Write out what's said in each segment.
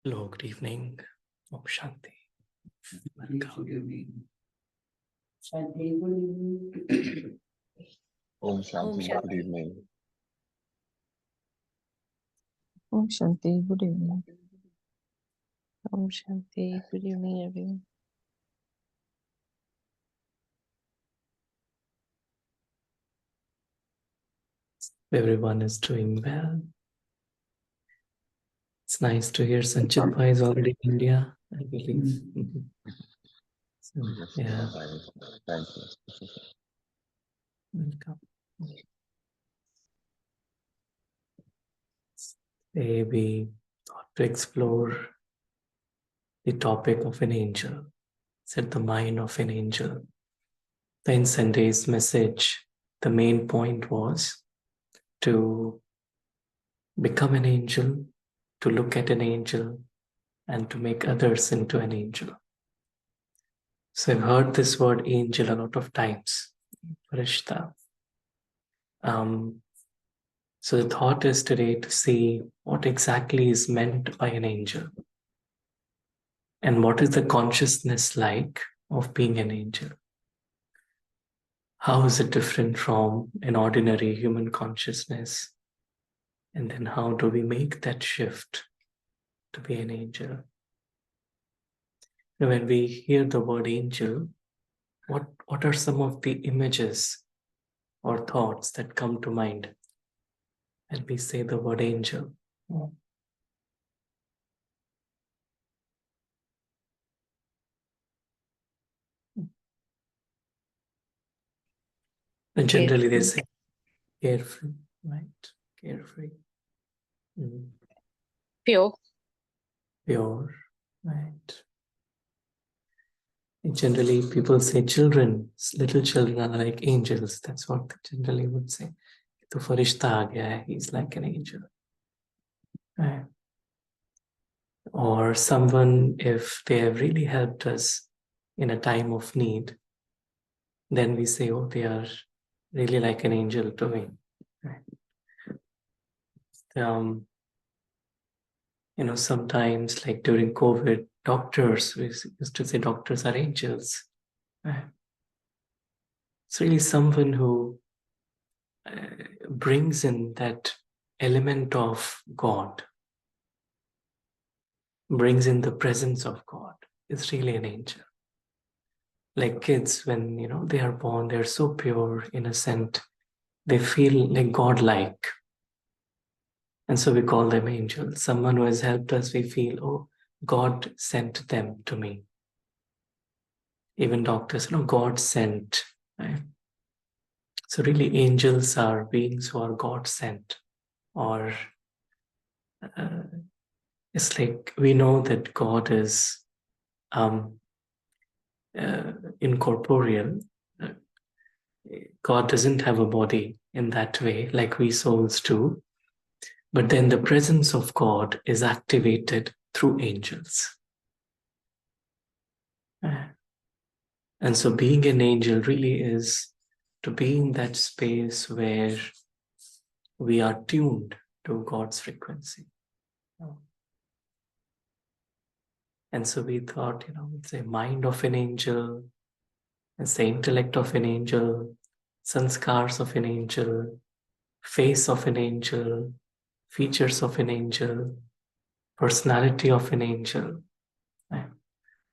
Hello, good evening. Om Shanti. Welcome. Om Shanti, good evening. Om Shanti, good evening. Om Shanti, good evening, everyone. Everyone is doing well. It's nice to hear Sanchit Bhai is already in India, I believe. So, yeah, Thank you. welcome. Today we thought to explore the topic of an angel. Set the mind of an angel. In Sunday's message, the main point was to become an angel, to look at an angel, and to make others into an angel. So I've heard this word angel a lot of times, Farishta. So the thought is today to see what exactly is meant by an angel and what is the consciousness like of being an angel. How is it different from an ordinary human consciousness? And then how do we make that shift to be an angel? Now, when we hear the word angel, what are some of the images or thoughts that come to mind when we say the word angel? And generally they say carefree, right? Carefree. Pure. Pure, right? And generally people say children, little children are like angels. That's what they generally would say. To farishta aa gaya hai, he's like an angel. Right? Or someone, if they have really helped us in a time of need, then we say, oh, they are really like an angel to me. Right? Sometimes like during COVID, doctors, we used to say doctors are angels. Right? It's really someone who brings in that element of God, brings in the presence of God. It's really an angel. Like kids, when they are born, they're so pure, innocent, they feel like God-like. And so we call them angels. Someone who has helped us, we feel, oh, God sent them to me. Even doctors, God sent. Right? So really angels are beings who are God sent. Or it's like we know that God is incorporeal. God doesn't have a body in that way like we souls do. But then the presence of God is activated through angels. And so being an angel really is to be in that space where we are tuned to God's frequency. And so we thought, it's a mind of an angel, it's the intellect of an angel, sanskars of an angel, face of an angel, features of an angel, personality of an angel.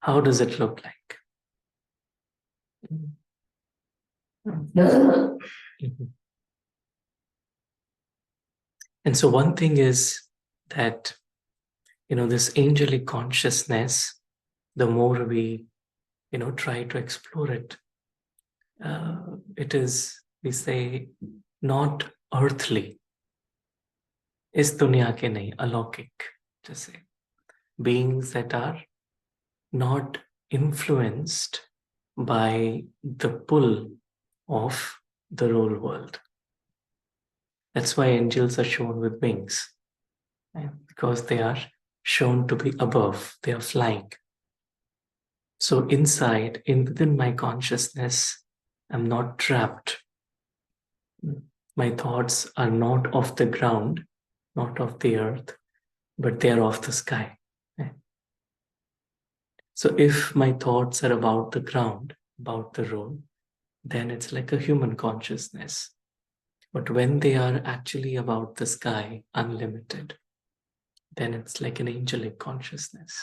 How does it look like? And so one thing is that, this angelic consciousness, the more we, try to explore it, it is, we say, not earthly. Is dunya ke nahi, alaukik, to say. Beings that are not influenced by the pull of the whole world. That's why angels are shown with wings, right? Because they are shown to be above, they are flying. So inside, within my consciousness, I'm not trapped. My thoughts are not off the ground, not off the earth, but they are off the sky. So if my thoughts are about the ground, about the road, then it's like a human consciousness. But when they are actually about the sky, unlimited, then it's like an angelic consciousness.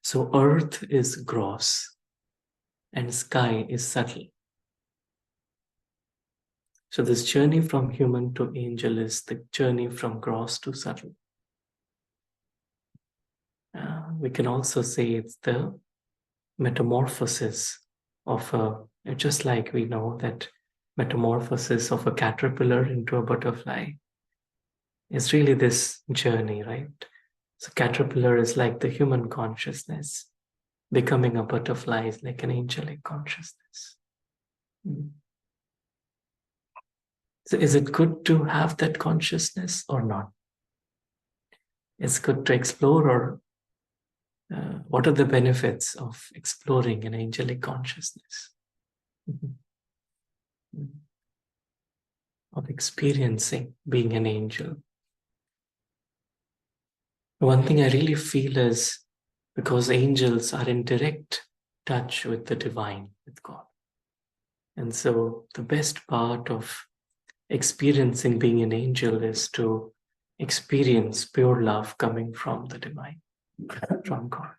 So earth is gross and sky is subtle. So this journey from human to angel is the journey from gross to subtle. We can also say it's the metamorphosis of just like we know that metamorphosis of a caterpillar into a butterfly is really this journey, right? So caterpillar is like the human consciousness. Becoming a butterfly is like an angelic consciousness. So is it good to have that consciousness or not? It's good to explore, or what are the benefits of exploring an angelic consciousness? Of experiencing being an angel. One thing I really feel is because angels are in direct touch with the divine, with God. And so the best part of experiencing being an angel is to experience pure love coming from the divine, from God.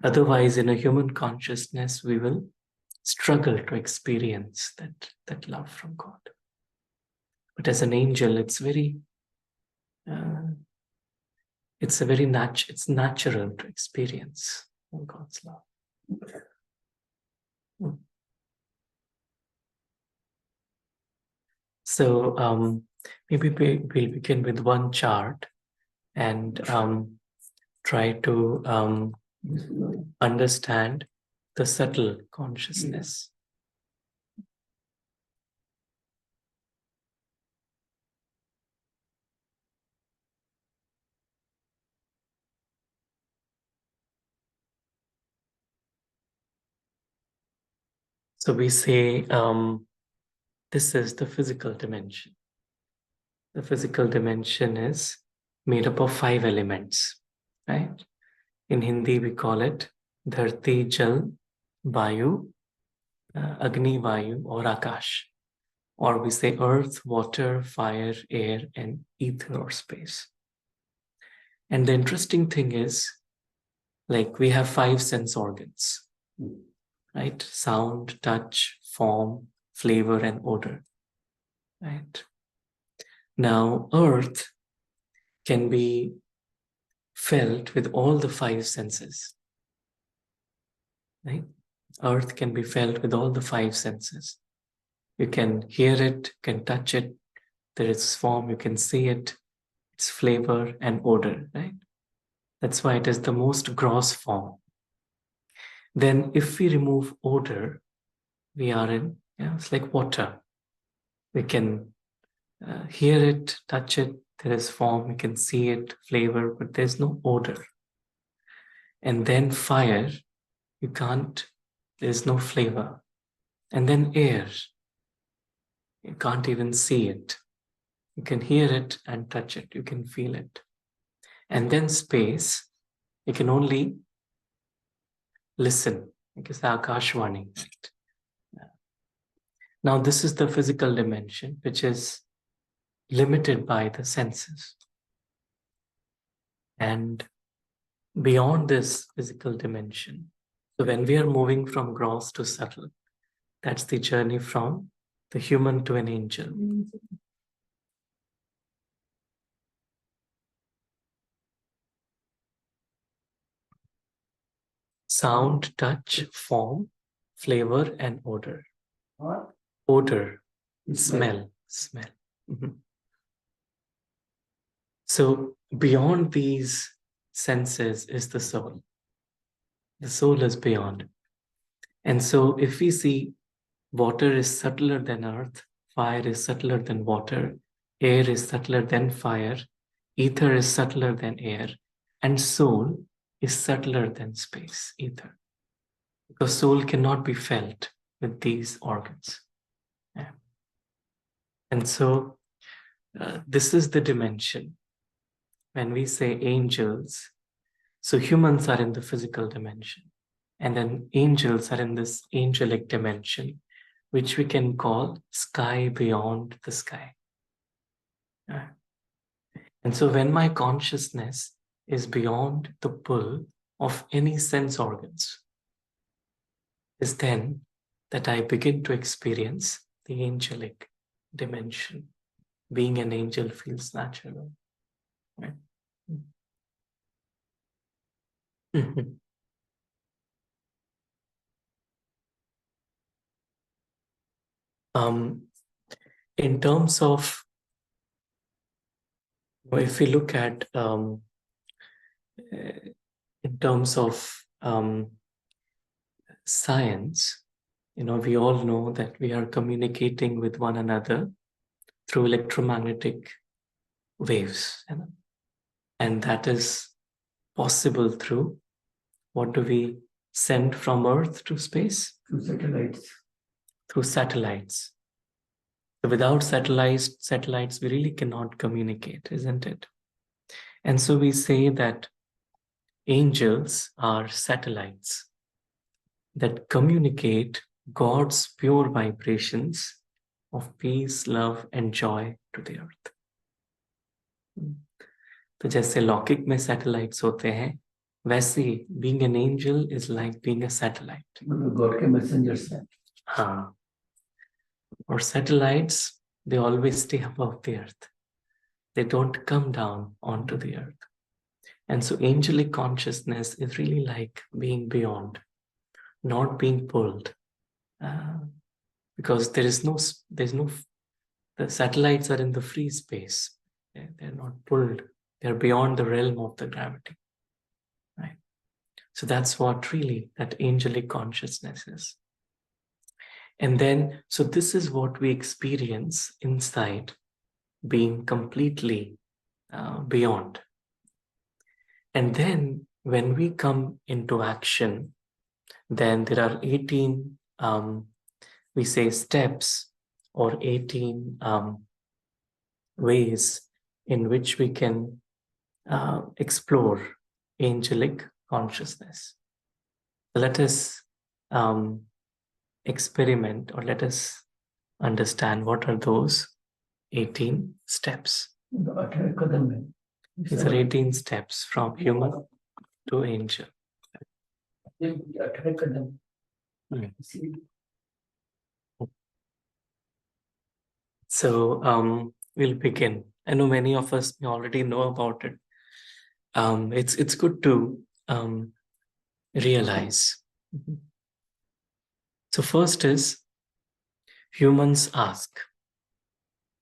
Otherwise, in a human consciousness, we will struggle to experience that love from God. But as an angel, it's very, it's natural to experience God's love. So maybe we'll begin with one chart and try to understand the subtle consciousness. So we say this is the physical dimension. The physical dimension is made up of 5 elements, right? In Hindi, we call it Dharti, Jal, Vayu, Agni, Vayu, or Akash. Or we say earth, water, fire, air, and ether or space. And the interesting thing is, like we have 5 sense organs, right? Sound, touch, form, flavor, and odor, right? Now, earth can be felt with all the 5 senses, right? Earth can be felt with all the 5 senses. You can hear it, you can touch it, there is form, you can see it, its flavor and odor, right? That's why it is the most gross form. Then if we remove odor, we are in, it's like water. We can hear it, touch it, there is form, we can see it, flavor, but there's no odor. And then fire, you can't, there's no flavor. And then air, you can't even see it. You can hear it and touch it, you can feel it. And then space, you can only listen, because Akashvani. Now this is the physical dimension, which is limited by the senses. And beyond this physical dimension, so when we are moving from gross to subtle, that's the journey from the human to an angel. Sound, touch, form, flavor, and odor. What? Odor, smell. So beyond these senses is the soul. The soul is beyond. And so if we see water is subtler than earth, fire is subtler than water, air is subtler than fire, ether is subtler than air, and soul is subtler than space, ether. Because soul cannot be felt with these organs. Yeah. And so this is the dimension. When we say angels, So humans are in the physical dimension, and then angels are in this angelic dimension, which we can call sky beyond the sky. And so when my consciousness is beyond the pull of any sense organs, is then that I begin to experience the angelic dimension. Being an angel feels natural. Right? In terms of, if we look at, in terms of science, we all know that we are communicating with one another through electromagnetic waves. And that is possible through, what do we send from Earth to space? Through satellites. Through satellites. So without satellites, we really cannot communicate, isn't it? And so we say that angels are satellites that communicate God's pure vibrations of peace, love, and joy to the earth. तो जैसे लौकिक में satellites होते हैं, वैसे being an angel is like being a satellite. God के messengers हैं. हाँ. Or satellites, they always stay above the earth. They don't come down onto the earth. And so angelic consciousness is really like being beyond, not being pulled. Because there's no, the satellites are in the free space. They're not pulled. They're beyond the realm of the gravity, right? So that's what really that angelic consciousness is. And then, so this is what we experience inside, being completely beyond. And then when we come into action, then there are 18, we say steps, or 18 ways in which we can explore angelic consciousness. So let us experiment, or let us understand what are those 18 steps. These are 18 steps from human to angel. So we'll begin. I know many of us may already know about it. It's good to realize. So first is, humans ask.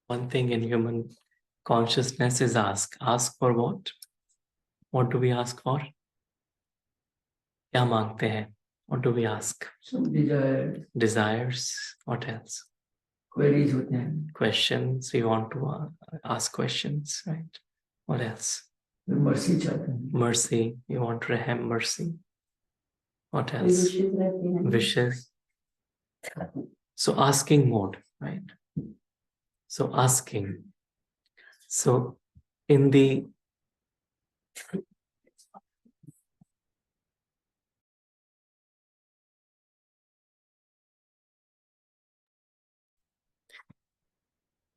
One thing in human consciousness is ask. Ask for what? What do we ask for? क्या मांगते हैं? What do we ask? Some desires. Desires. What else? Queries होते हैं. Questions. We want to ask questions, right? What else? Mercy चाहते हैं. Mercy. You want to have mercy. What else? Wishes. So asking mode, right? So asking. So in the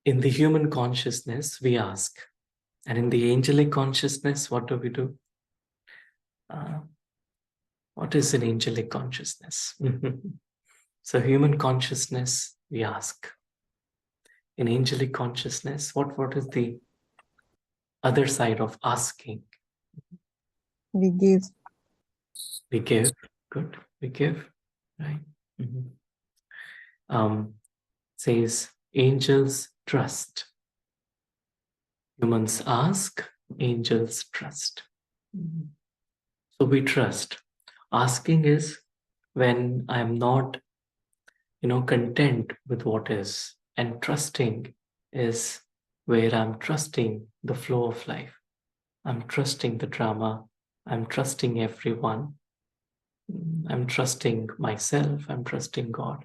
human consciousness, we ask. And in the angelic consciousness, what do we do? What is an angelic consciousness? So human consciousness, we ask. In angelic consciousness, what is the other side of asking? We give. We give. Good. We give. Right. Says angels trust. Humans ask, angels trust. So we trust. Asking is when I'm not, content with what is, and trusting is where I'm trusting the flow of life. I'm trusting the drama. I'm trusting everyone. I'm trusting myself. I'm trusting God.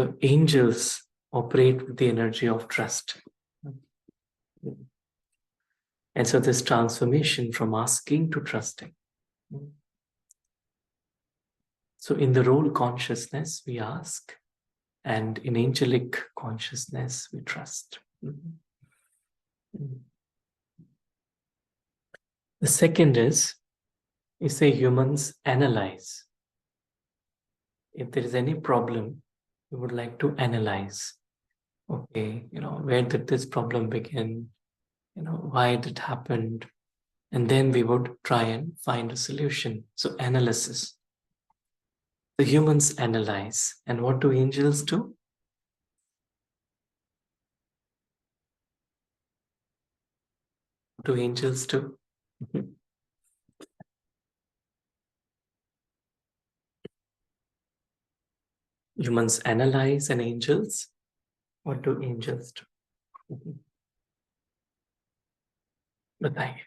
So angels operate with the energy of trust. And so this transformation from asking to trusting. So in the role consciousness, we ask, and in angelic consciousness, we trust. The second is, you say humans analyze. If there is any problem, we would like to analyze. Okay, where did this problem begin? Why did it happen? And then we would try and find a solution. So analysis. The humans analyze. And what do angels do? What do angels do? Humans analyze, and angels, what do angels do? बताइए.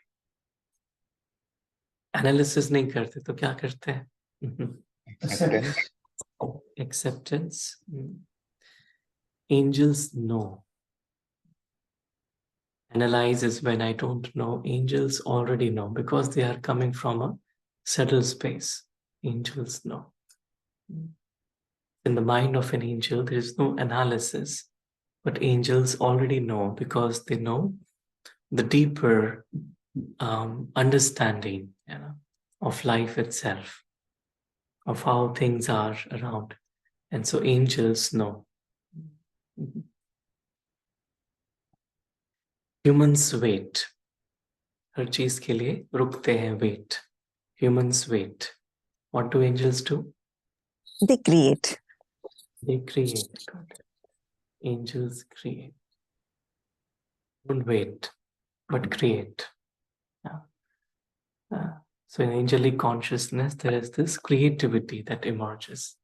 Analysis नहीं करते तो क्या करते हैं? Acceptance. Acceptance. Angels know. Analyze is when I don't know. Angels already know because they are coming from a subtle space. Angels know. In the mind of an angel, there is no analysis, but angels already know because they know the deeper understanding of life itself, of how things are around. And so angels know. Humans wait. हर चीज के लिए रुकते हैं, wait. Humans wait. What do angels do? They create. They create. Angels create. Don't wait, but create. So in angelic consciousness, there is this creativity that emerges.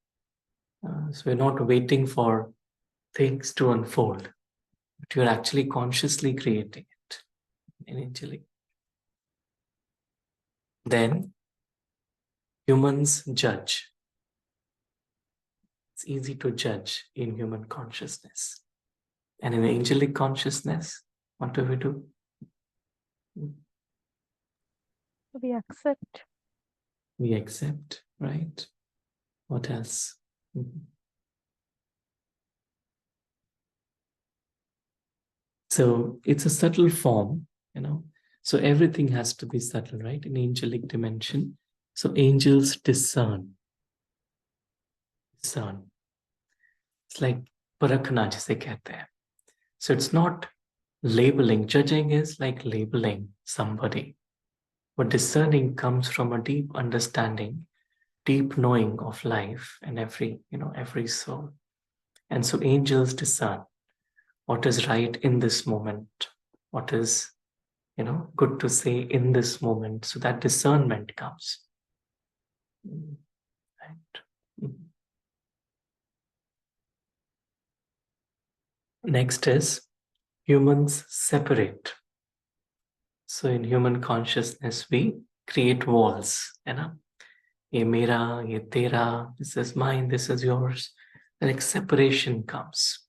So we're not waiting for things to unfold, but you're actually consciously creating it in angelic. Then humans judge. It's easy to judge in human consciousness. And in angelic consciousness, what do we do? We accept. We accept, right? What else? So it's a subtle form, So everything has to be subtle, right? In angelic dimension. So angels discern. Discern. It's like parakhna jise kehte hain. So it's not labeling. Judging is like labeling somebody. But discerning comes from a deep understanding, deep knowing of life and every soul. And so angels discern what is right in this moment, what is, good to say in this moment. So that discernment comes. Right. Next is humans separate. So in human consciousness, we create walls. Ye mera, ye tera, this is mine, this is yours. Like separation comes.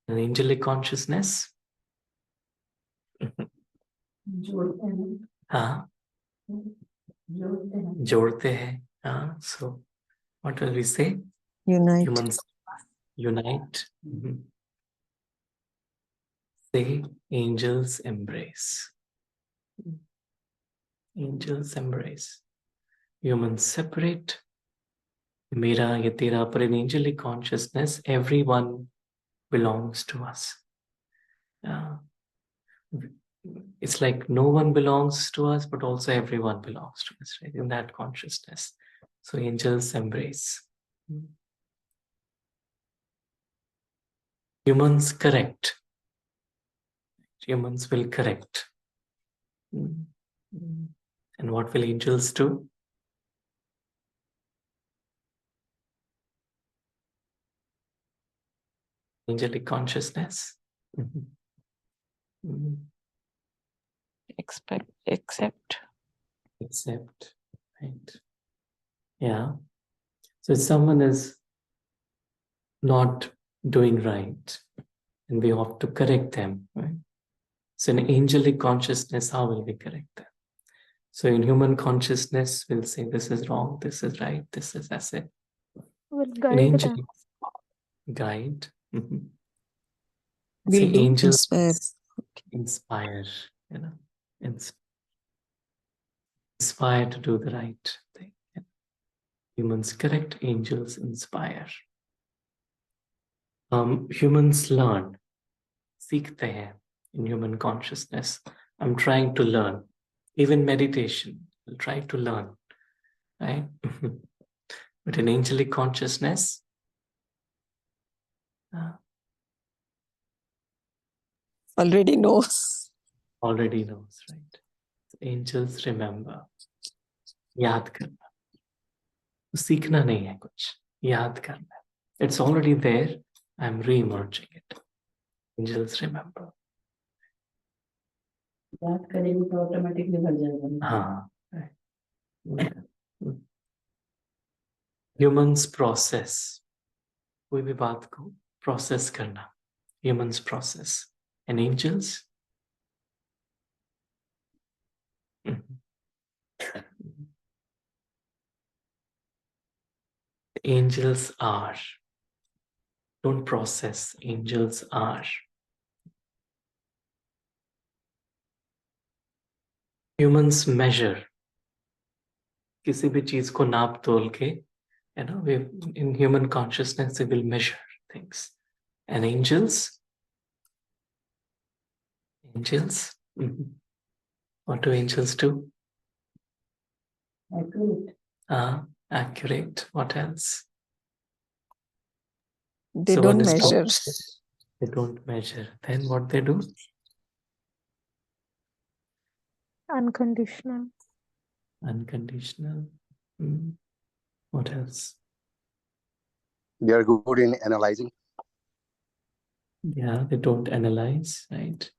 In angelic consciousness, हाँ, जोड़ते हैं. So what will we say? Unite. Humans unite. Say angels embrace. Angels embrace. Humans separate. Mera, ye tera, but in angelic consciousness, everyone belongs to us. It's like no one belongs to us, but also everyone belongs to us, right? In that consciousness. So angels embrace. Humans correct. Humans will correct. And what will angels do? Angelic consciousness. Accept. Accept, right? Yeah. So if someone is not doing right, and we have to correct them, right? So in angelic consciousness, how will we correct that? So in human consciousness, we'll say this is wrong, this is right, this is asset. Will In guide angelic them. guide, Will say do. angels Inspire. inspire, inspire to do the right thing. Humans correct, angels inspire. Humans learn, सीखते हैं in human consciousness. I'm trying to learn. Even meditation, I'll try to learn, right? But in angelic consciousness, Already knows. already knows, right? So angels remember. याद करना. सीखना नहीं है कुछ, याद करना. It's already there. I'm re-emerging it. Angels remember. याद करेंगे तो ऑटोमेटिकली भर जाएगा. हाँ. Right. Humans process. कोई भी बात को process करना. Humans process. And angels? Angels are. Don't process. Angels are. Humans measure. किसी भी चीज को नाप तोल के, we in human consciousness we will measure things. And angels? Angels? What do angels do? Accurate. Accurate. What else? They So don't one is measure. They don't measure. Then what they do? Unconditional. Unconditional. What else? They are good in analyzing. Yeah, they don't analyze, right?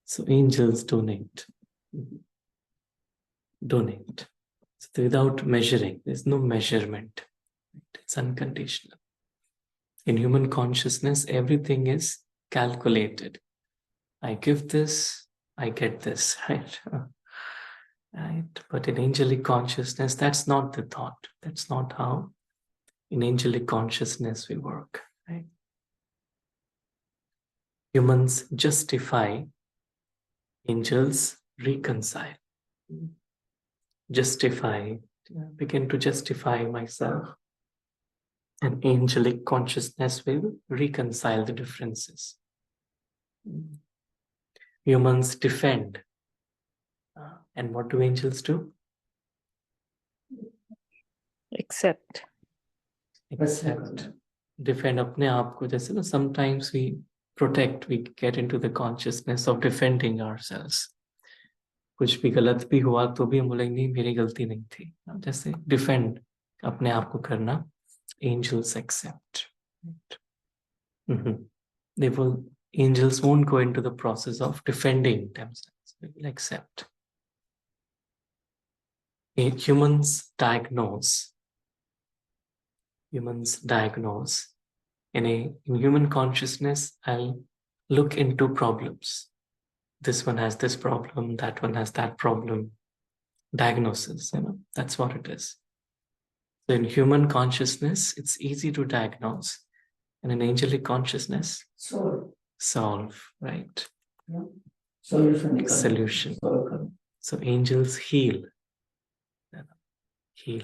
So angels donate. Donate. So without measuring, there's no measurement. It's unconditional. In human consciousness, everything is calculated. I give this, I get this, right? Right. But in angelic consciousness, that's not the thought. That's not how in angelic consciousness we work, right? Humans justify, angels reconcile. Justify, begin to justify myself. And angelic consciousness will reconcile the differences. Humans defend. And what do angels do? Accept. Accept. Defend अपने आप को, जैसे ना, sometimes we protect, we get into the consciousness of defending ourselves. कुछ भी गलत भी हुआ तो भी हम बोलेंगे नहीं, मेरी गलती नहीं थी. जैसे defend अपने आप को करना. Angels accept. They will. Angels won't go into the process of defending themselves. They will accept. Humans diagnose. Humans diagnose. In human consciousness, I'll look into problems. This one has this problem, that one has that problem. Diagnosis, that's what it is. So in human consciousness, it's easy to diagnose. And in angelic consciousness, solve, right? Yeah. Solution. Solution. So angels heal. Heal.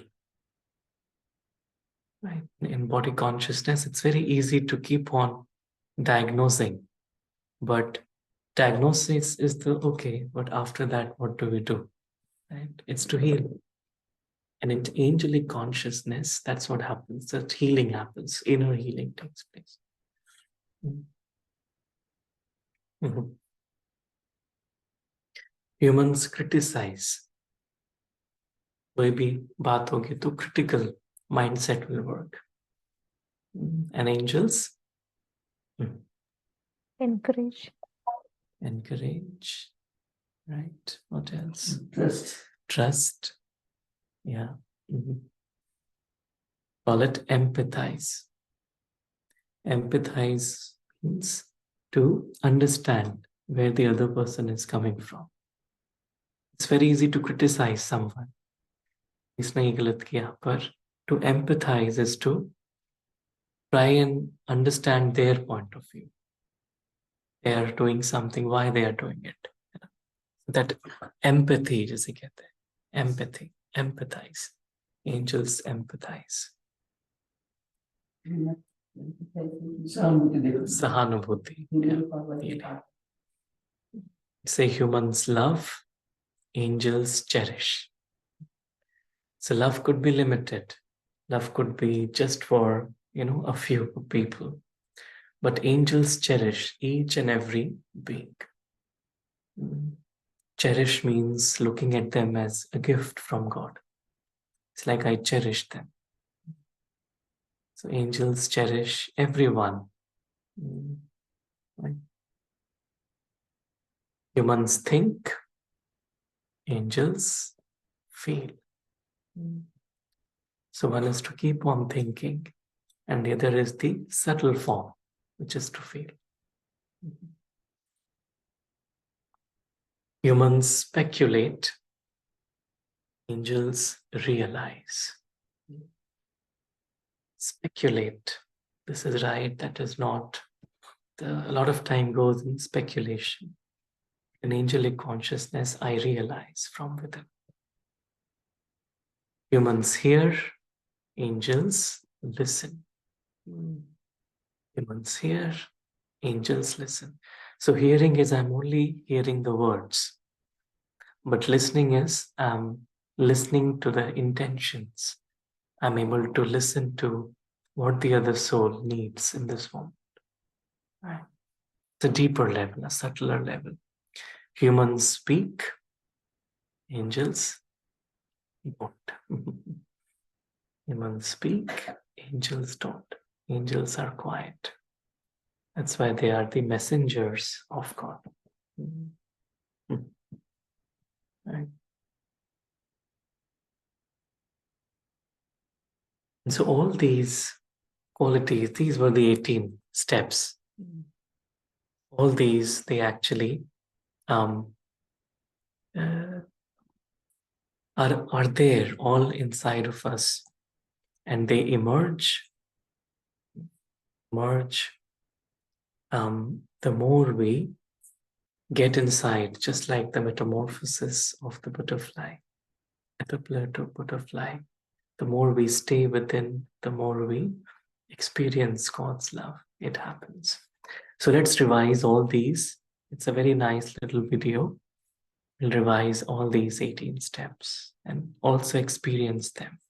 Right. In body consciousness, it's very easy to keep on diagnosing. But diagnosis is the okay, but after that, what do we do? Right? It's to heal. And in angelic consciousness, that's what happens. That healing happens. Inner healing takes place. Humans criticize. कोई भी बात होगी तो critical mindset will work. And angels? Encourage. Encourage. Right. What else? Trust. Yeah. Call it empathize. Empathize means to understand where the other person is coming from. It's very easy to criticize someone. इसने ये गलत किया, पर to empathize is to try and understand their point of view. They are doing something, why they are doing it. That empathy, जिसे कहते हैं, empathy, empathize. Angels empathize. सहानुभूति देखो Sahanubhuti. Yeah. Say humans love, angels cherish. So love could be limited. Love could be just for, a few people. But angels cherish each and every being. Cherish means looking at them as a gift from God. It's like I cherish them. So angels cherish everyone. Right? Humans think, angels feel. So one is to keep on thinking, and the other is the subtle form, which is to feel. Humans speculate, angels realize. Speculate, this is right, that is not. A lot of time goes in speculation. In angelic consciousness, I realize from within. Humans hear, angels listen. Humans hear, angels listen. So hearing is I'm only hearing the words. But listening is I'm listening to the intentions. I'm able to listen to what the other soul needs in this moment. Right? It's a deeper level, a subtler level. Humans speak, angels don't. Humans speak, angels don't. Angels are quiet. That's why they are the messengers of God. Right? And so all these qualities, these were the 18 steps. All these, they actually are there all inside of us, and they emerge. The more we get inside, just like the metamorphosis of the butterfly, caterpillar to butterfly, the more we stay within, the more we experience God's love. It happens. So let's revise all these. It's a very nice little video. We'll revise all these 18 steps and also experience them.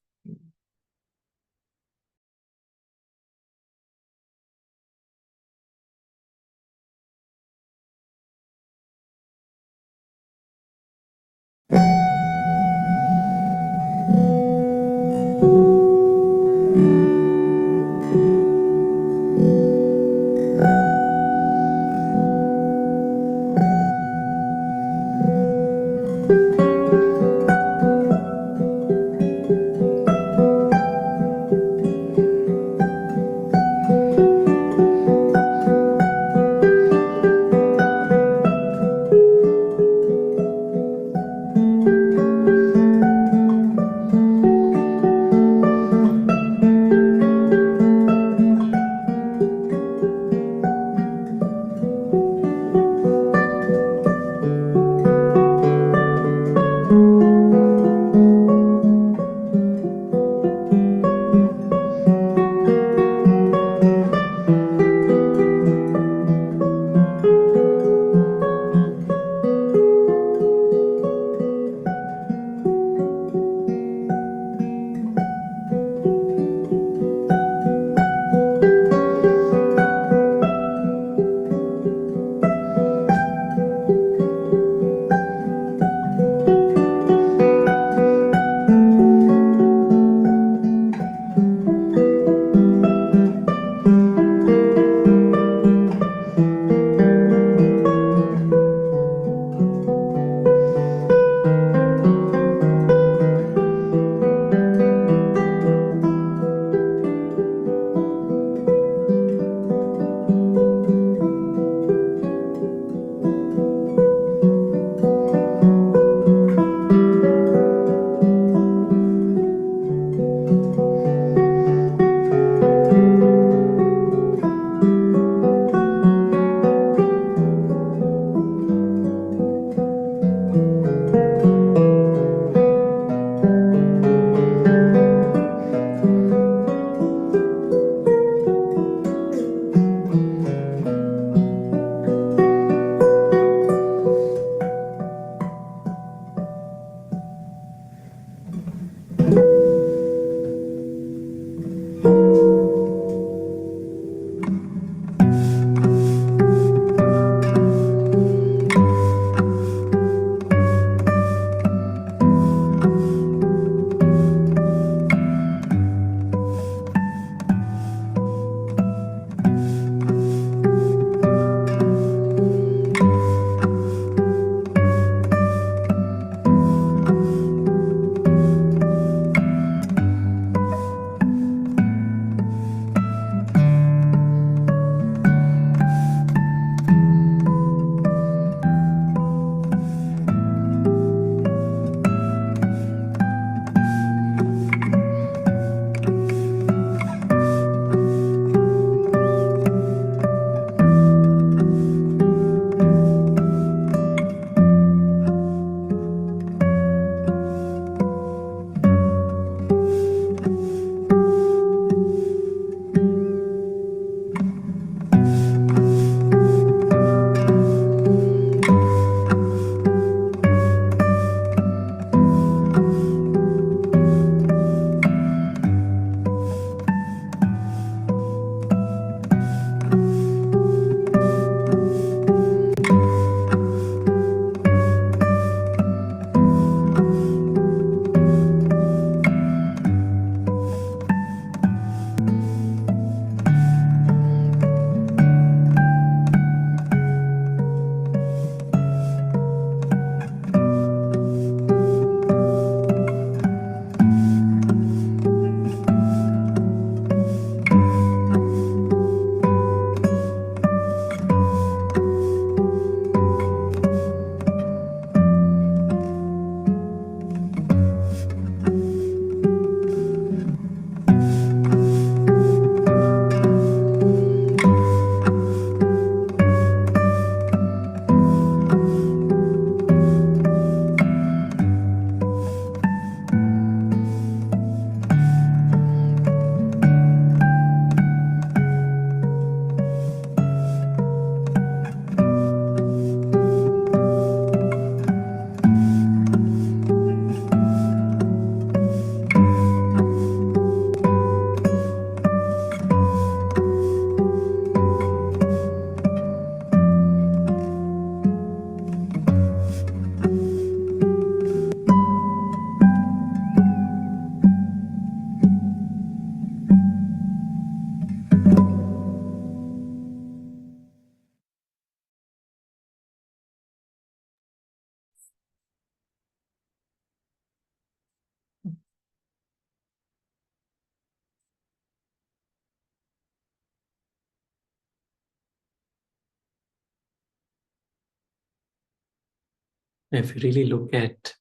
If you really look at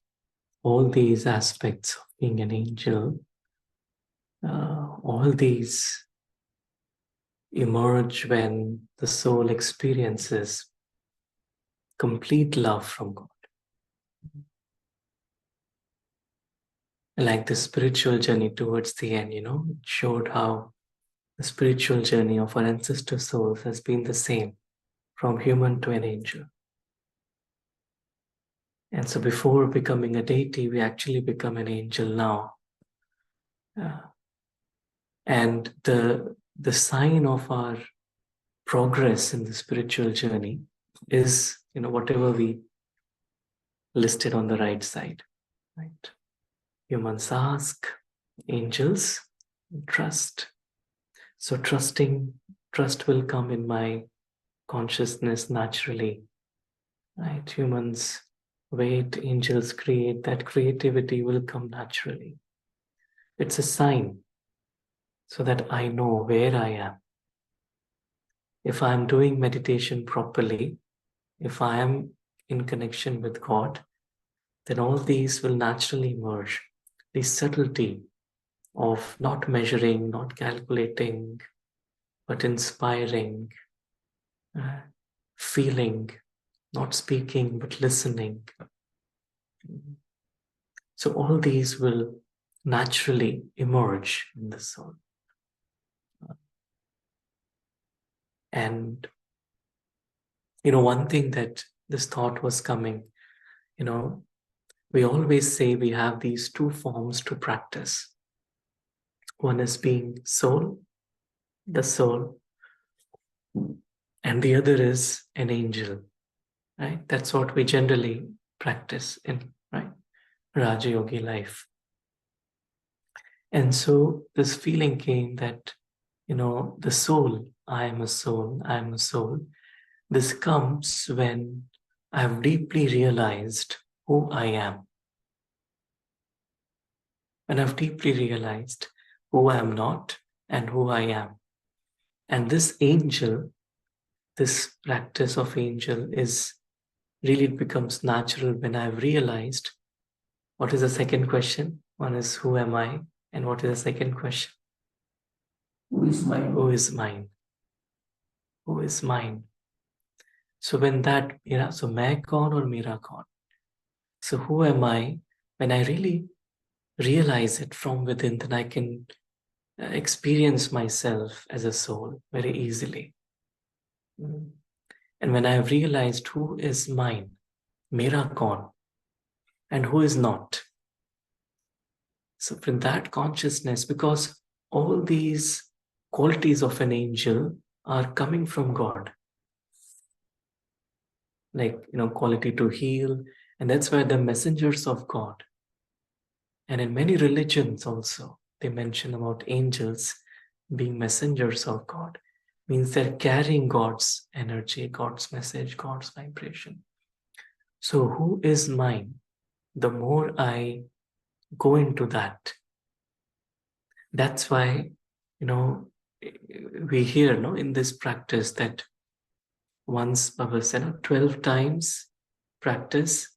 all these aspects of being an angel, all these emerge when the soul experiences complete love from God. Like the spiritual journey towards the end, it showed how the spiritual journey of our ancestor souls has been the same from human to an angel. And so before becoming a deity, we actually become an angel now. And the sign of our progress in the spiritual journey is, whatever we listed on the right side, right? Humans ask, angels trust. So trust will come in my consciousness naturally, right? Humans wait, angels create. That creativity will come naturally. It's a sign so that I know where I am. If I'm doing meditation properly, if I am in connection with God, then all these will naturally emerge. The subtlety of not measuring, not calculating, but inspiring, feeling, not speaking, but listening. So all these will naturally emerge in the soul. And, one thing that this thought was coming, we always say we have these two forms to practice. One is being soul, the soul, and the other is an angel, right? That's what we generally practice in, right? Raja Yogi life. And so this feeling came that, the soul, I am a soul, I am a soul. This comes when I have deeply realized who I am. When I've deeply realized who I am not and who I am. And this angel, this practice of angel is really, it becomes natural when I've realized what is the second question. One is who am I? And what is the second question? Who is mine? Who is mine? Who is mine? So when that, so main kaun or mera kaun? So who am I? When I really realize it from within, then I can experience myself as a soul very easily. And when I have realized who is mine, mera kaun, and who is not. So from that consciousness, because all these qualities of an angel are coming from God. Like, quality to heal. And that's why they're messengers of God. And in many religions also, they mention about angels being messengers of God. Means they're carrying God's energy, God's message, God's vibration. So who is mine? The more I go into that, that's why, we hear in this practice that once Baba said, 12 times practice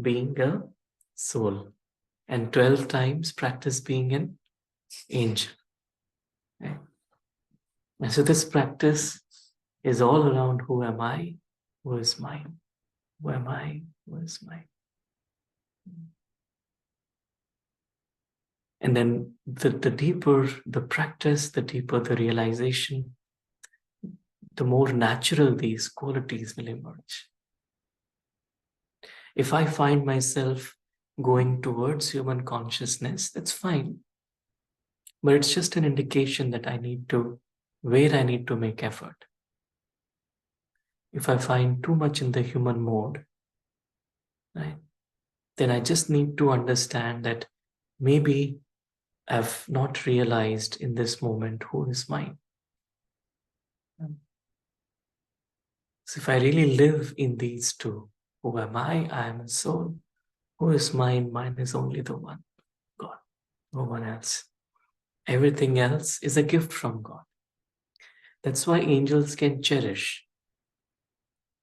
being a soul and 12 times practice being an angel. Okay? And so this practice is all around who am I, who is mine, who am I, who is mine. And then the deeper the practice, the deeper the realization, the more natural these qualities will emerge. If I find myself going towards human consciousness, that's fine. But it's just an indication that where I need to make effort. If I find too much in the human mode, right, then I just need to understand that maybe I've not realized in this moment who is mine. So if I really live in these two, who am I? I am a soul. Who is mine? Mine is only the one, God, no one else. Everything else is a gift from God. That's why angels can cherish.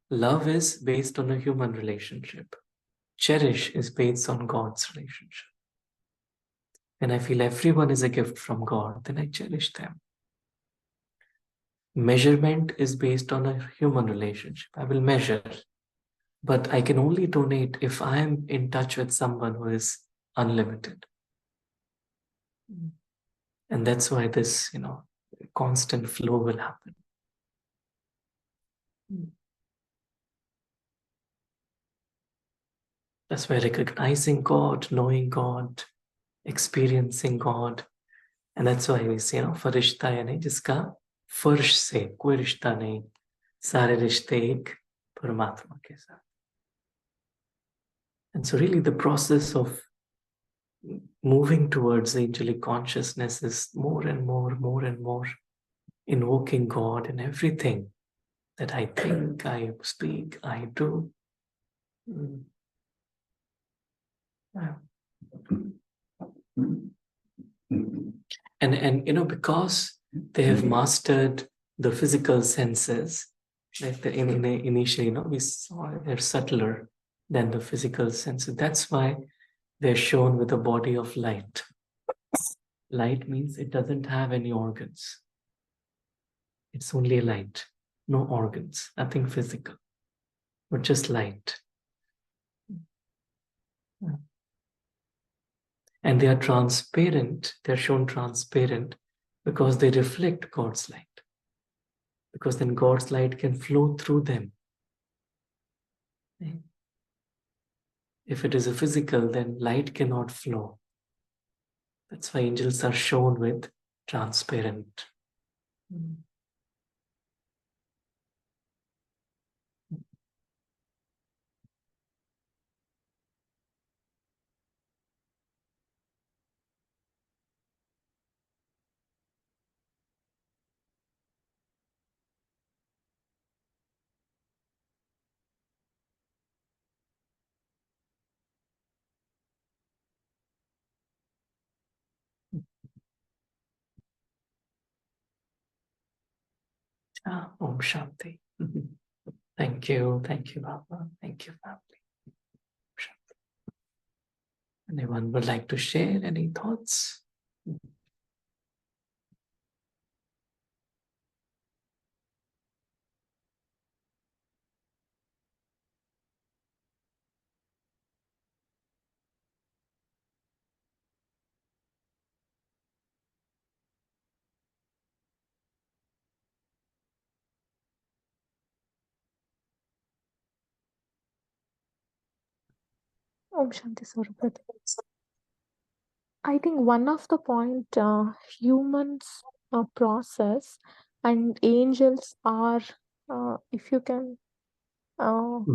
Love is based on a human relationship. cherish is based on God's relationship. When I feel everyone is a gift from God, then I cherish them. Measurement is based on a human relationship. I will measure, but I can only donate if I am in touch with someone who is unlimited. And that's why this, constant flow will happen. That's why recognizing God, knowing God, experiencing God, and that's why we say, फरिश्ता यानी जिसका फर्श से कोई रिश्ता नहीं, सारे रिश्ते एक परमात्मा के साथ. And so really the process of moving towards angelic consciousness is more and more invoking God in everything that I think, I speak, I do. And because they have mastered the physical senses, like initially, we saw they're subtler than the physical senses. That's why they're shown with a body of light. Light means it doesn't have any organs. It's only light, no organs, nothing physical, but just light. And they are transparent, they're shown transparent because they reflect God's light. Because then God's light can flow through them. If it is a physical, then light cannot flow. That's why angels are shown with transparent. Om Shanti. Thank you, Baba. Thank you, family. Shanti. Anyone would like to share any thoughts? Om Shanti Swarupat. I think one of the point humans process and angels are, if you can tell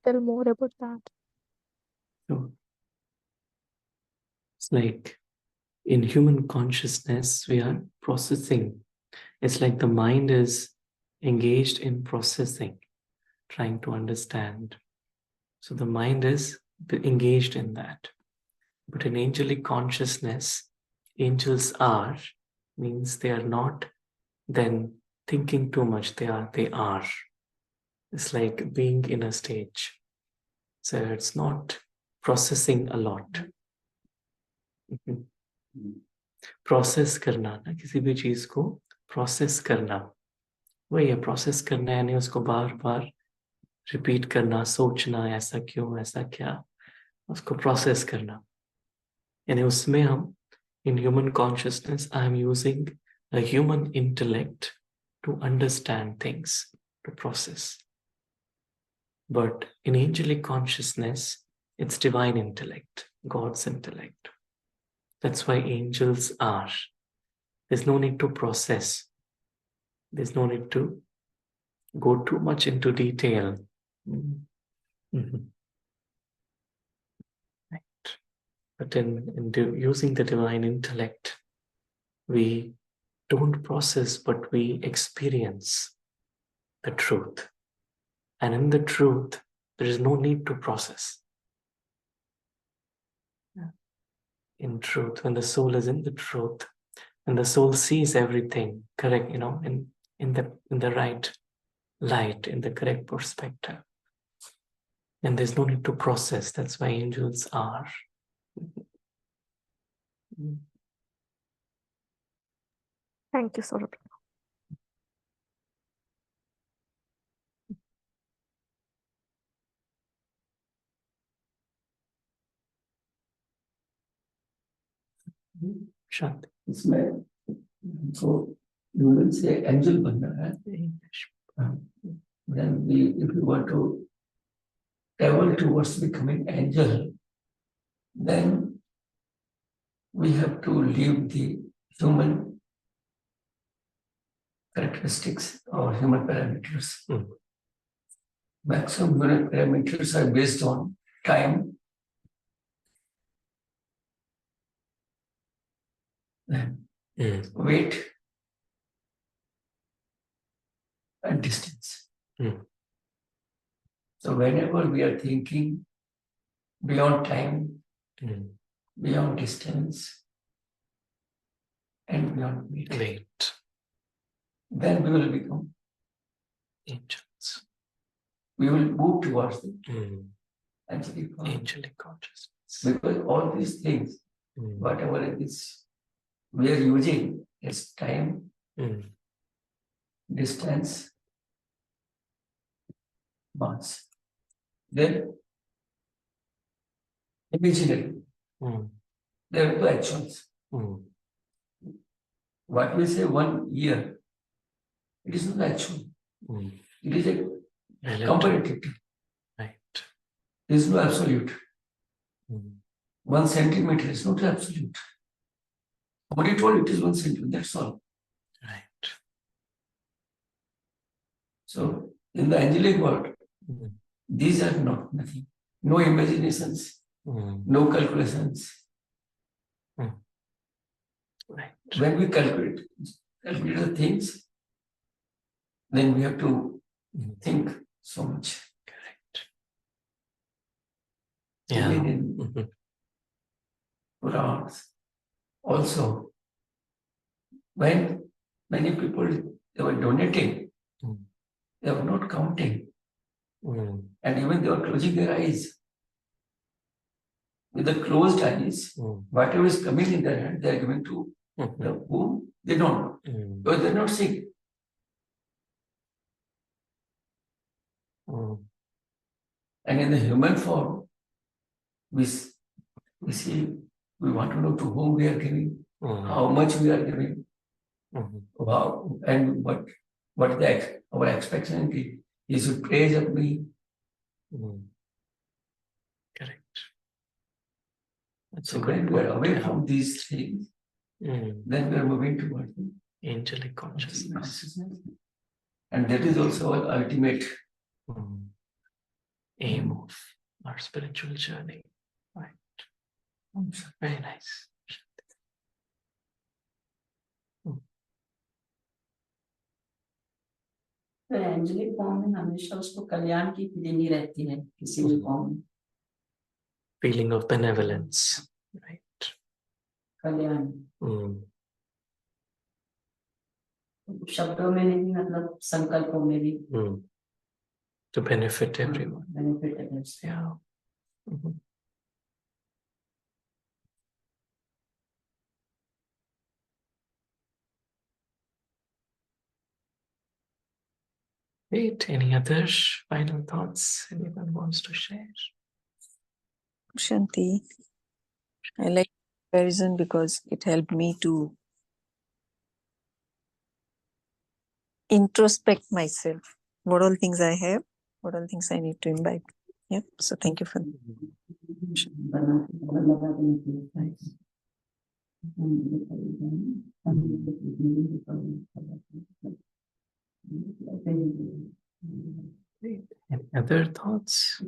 more about that. So, it's like in human consciousness, we are processing. It's like the mind is engaged in processing, trying to understand. So the mind is engaged in that. But in angelic consciousness, angels are, means they are not then thinking too much. They are. It's like being in a stage. So it's not processing a lot. Process करना ना किसी भी चीज को process करना, वही है process करना, यानी उसको बार बार repeat करना, सोचना ऐसा क्यों, ऐसा क्या, उसको process करना. यानी उसमें हम in human consciousness I am using a human intellect to understand things, to process. But in angelic consciousness, it's divine intellect, God's intellect. That's why angels are. There's no need to process. There's no need to go too much into detail. Right. But in using the divine intellect, we don't process, but we experience the truth. And in the truth, there is no need to process. In truth, when the soul is in the truth, and the soul sees everything correct, in the right light, in the correct perspective, And there's no need to process. That's why angels are. Thank you, Saurabh. Shanti. इसमें so you will say angel बनना है. Then if you want to travel towards becoming angel, then we have to leave the human characteristics or human parameters. Maximum human parameters are based on time, weight, and distance. So whenever we are thinking beyond time, beyond distance, and beyond weight, then we will become angels. We will move towards the angelic consciousness. Because all these things, whatever it is, we are using is time, distance, mass. Then imaginary. There are two actions. What we say 1 year, it is not actual. It is a comparative. Right. There is no absolute. 1 centimeter is not absolute. Somebody told it is 1 centimeter, that's all. Right. So in the angelic world, these are not nothing. No imaginations, no calculations. Right. When we calculate the things, then we have to think so much. Correct. Yeah. Even in Purans, also, when many people they were donating, they were not counting, and even they were closing their eyes. With the closed eyes, whatever is coming in their hand, they are giving to the whom they don't know, because they're not seeing. And in the human form, we see, we want to know to whom we are giving, how much we are giving, wow, and what our expectancy is to praise of me. Correct. That's So a good when we are point. away Yeah. from these things, then we are moving towards the Angelic consciousness. consciousness. And that is also our ultimate aim of our spiritual journey. Right. Very nice. तो angelic form में हमेशा उसको कल्याण की feeling ही रहती है किसी भी form में. Feeling of benevolence. Right. कल्याण शब्दों में नहीं, मतलब संकल्पों में भी. To benefit everyone. Benefit others. Yeah. Great. Any other final thoughts anyone wants to share? Shanti, I like comparison because it helped me to introspect myself. What all things I have, what all things I need to imbibe. Yep. So thank you for that. Any other thoughts?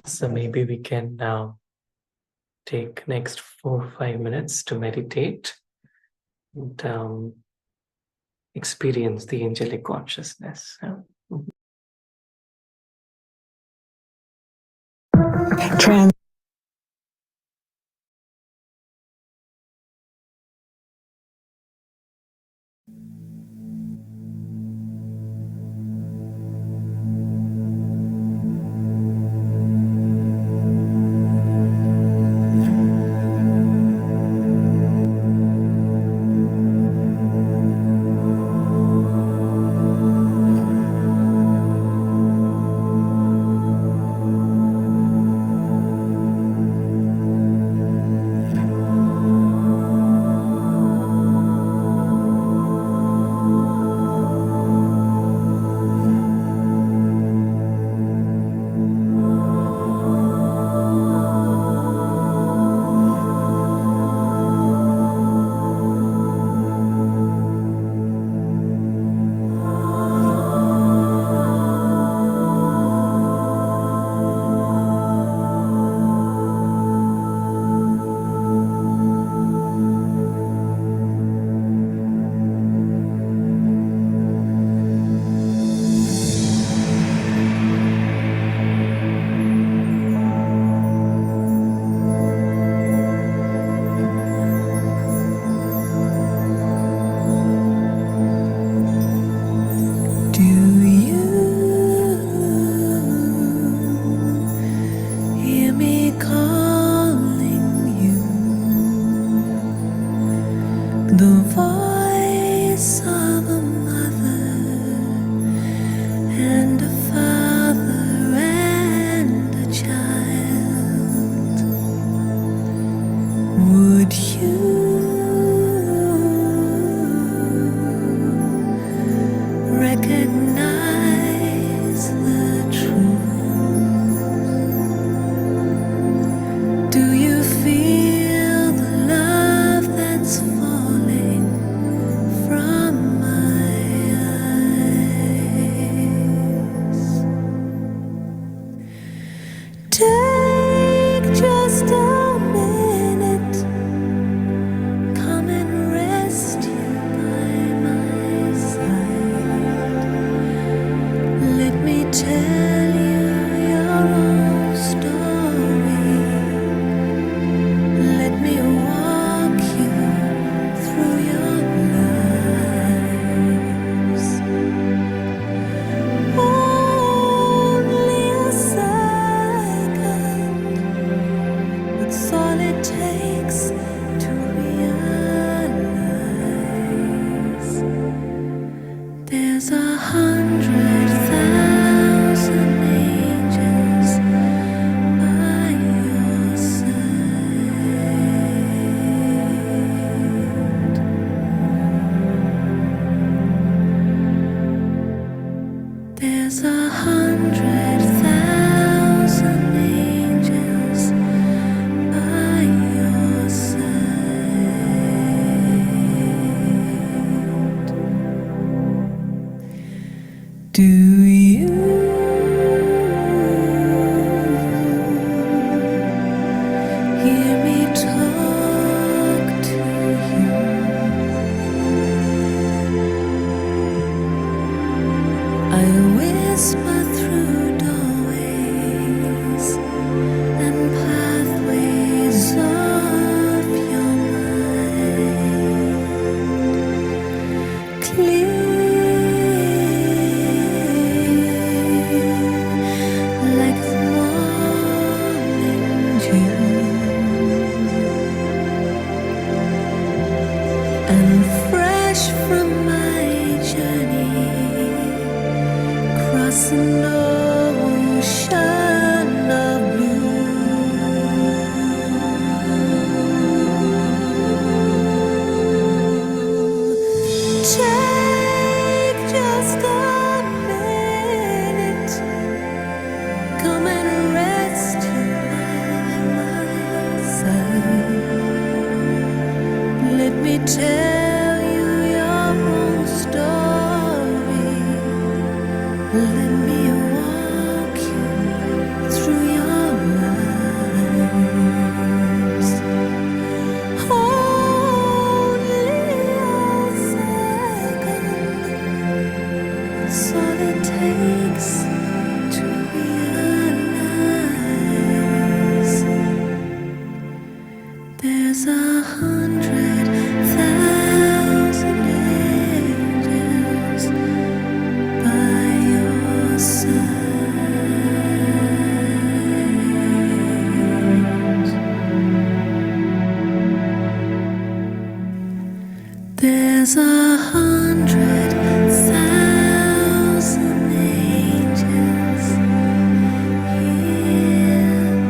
So maybe we can now take next 4 or 5 minutes to meditate and experience the angelic consciousness. the voice of a mother and a father and a child. Would you recognize the truth? Do you feel the love that's falling from my eyes? Take just a minute, come and rest here by my side. Let me tell you your own story. Let me walk you through your lives. Only a second, it's all it takes to realize there's 100,000 angels by your side. There's 100,000 angels by your side. Do you hear me talk to you? I whisper through doorways and pathways of your mind, clear like the morning dew, and fresh from my journey, cross an ocean of blue. Take just a minute, come and rest here by my side. Let me tell you your own story. Let me walk you through your lives. Only a second, it's all it takes to realize there's 100,000 angels by your side. There's 100,000 angels here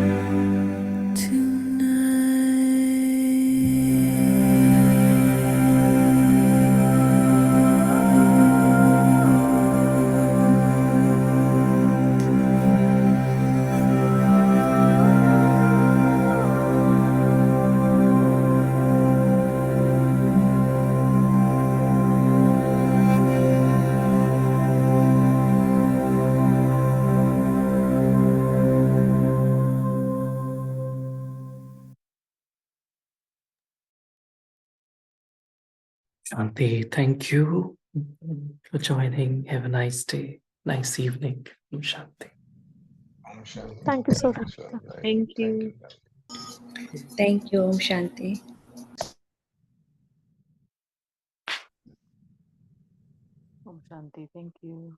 Shanti, thank you for joining. Have a nice day, nice evening. Shanti. Om Shanti. Thank you so Thank much. you, sir. Thank you. Thank you, Om Shanti. Om Shanti. Thank you.